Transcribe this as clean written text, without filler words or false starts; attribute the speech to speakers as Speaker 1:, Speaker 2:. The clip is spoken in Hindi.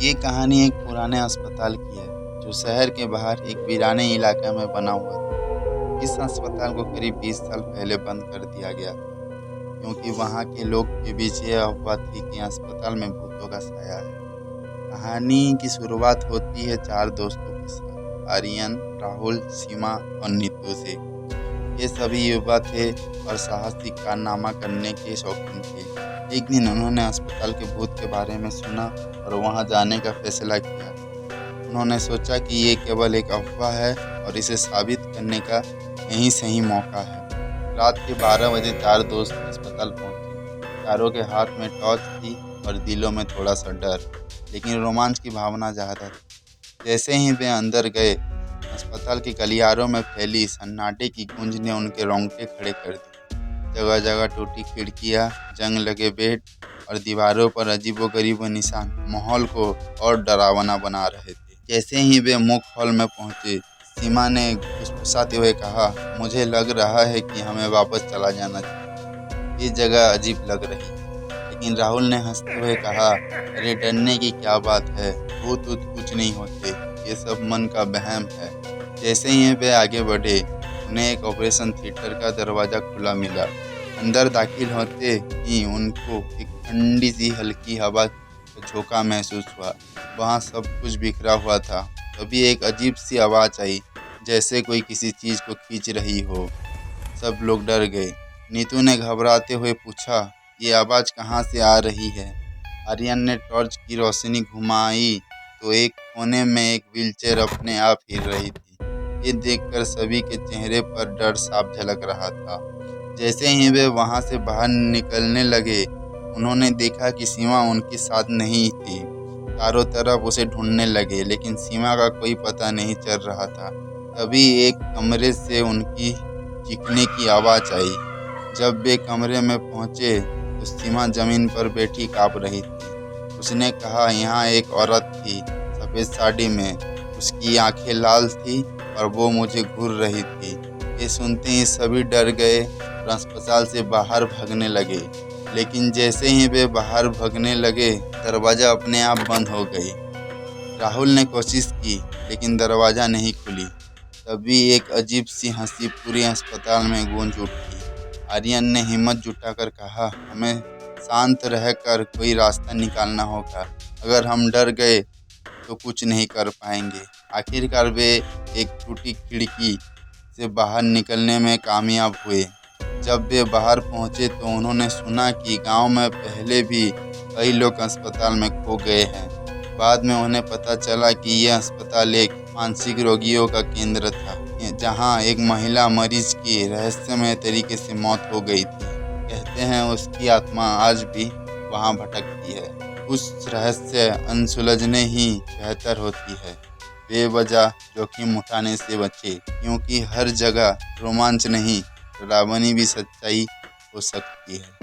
Speaker 1: ये कहानी एक पुराने अस्पताल की है जो शहर के बाहर एक वीराने इलाके में बना हुआ था। इस अस्पताल को करीब 20 साल पहले बंद कर दिया गया था क्योंकि वहाँ के लोग के बीच ये अफवाह थी कि अस्पताल में भूतों का साया है। कहानी की शुरुआत होती है चार दोस्तों के साथ, आर्यन, राहुल, सीमा और नीतू से। ये सभी युवा थे और साहसिक कारनामा करने के शौकीन थे। एक दिन उन्होंने अस्पताल के भूत के बारे में सुना और वहां जाने का फैसला किया। उन्होंने सोचा कि ये केवल एक अफवाह है और इसे साबित करने का यही सही मौका है। रात के 12 बजे चार दोस्त अस्पताल पहुंचे। चारों के हाथ में टॉर्च थी और दिलों में थोड़ा सा डर, लेकिन रोमांच की भावना ज़्यादा थी। जैसे ही वे अंदर गए, अस्पताल के गलियारों में फैली सन्नाटे की गूंज ने उनके रोंगटे खड़े कर दिए। जगह जगह टूटी खिड़कियां, जंग लगे बेड और दीवारों पर अजीबोगरीब निशान माहौल को और डरावना बना रहे थे। जैसे ही वे मुख्य हॉल में पहुंचे, सीमा ने फुसफुसाते हुए कहा, मुझे लग रहा है कि हमें वापस चला जाना चाहिए, ये जगह अजीब लग रही है। लेकिन राहुल ने हंसते हुए कहा, अरे डरने की क्या बात है, भूत ऊत कुछ नहीं होते, ये सब मन का वहम है। जैसे ही वे आगे बढ़े, उन्हें एक ऑपरेशन थिएटर का दरवाज़ा खुला मिला। अंदर दाखिल होते ही उनको एक ठंडी सी हल्की हवा का झोंका महसूस हुआ। वहाँ सब कुछ बिखरा हुआ था। तभी एक अजीब सी आवाज़ आई, जैसे कोई किसी चीज़ को खींच रही हो। सब लोग डर गए। नीतू ने घबराते हुए पूछा, ये आवाज़ कहाँ से आ रही है? आर्यन ने टॉर्च की रोशनी घुमाई तो एक कोने में एक व्हीलचेयर अपने आप हिल रही थी। ये देखकर सभी के चेहरे पर डर साफ झलक रहा था। जैसे ही वे वहां से बाहर निकलने लगे, उन्होंने देखा कि सीमा उनके साथ नहीं थी। चारों तरफ उसे ढूंढने लगे, लेकिन सीमा का कोई पता नहीं चल रहा था। तभी एक कमरे से उनकी चीखने की आवाज़ आई। जब वे कमरे में पहुंचे तो सीमा जमीन पर बैठी काँप रही थी। उसने कहा, यहाँ एक औरत थी सफ़ेद साड़ी में, उसकी आंखें लाल थी और वो मुझे घूर रही थी। ये सुनते ही सभी डर गए और अस्पताल से बाहर भागने लगे। लेकिन जैसे ही वे बाहर भागने लगे, दरवाज़ा अपने आप बंद हो गई। राहुल ने कोशिश की, लेकिन दरवाज़ा नहीं खुली। तभी एक अजीब सी हंसी पूरे अस्पताल में गूंज उठी। आर्यन ने हिम्मत जुटाकर कहा, हमें शांत रहकर कोई रास्ता निकालना होगा। अगर हम डर गए तो कुछ नहीं कर पाएंगे। आखिरकार वे एक टूटी खिड़की से बाहर निकलने में कामयाब हुए। जब वे बाहर पहुंचे तो उन्होंने सुना कि गांव में पहले भी कई लोग अस्पताल में खो गए हैं। बाद में उन्हें पता चला कि यह अस्पताल एक मानसिक रोगियों का केंद्र था, जहां एक महिला मरीज की रहस्यमय तरीके से मौत हो गई थी। कहते हैं उसकी आत्मा आज भी वहां भटकती है। कुछ रहस्य अनसुलझने ही बेहतर होती है। बेवजह जोखिम उठाने से बचे, क्योंकि हर जगह रोमांच नहीं, डरावनी भी सच्चाई हो सकती है।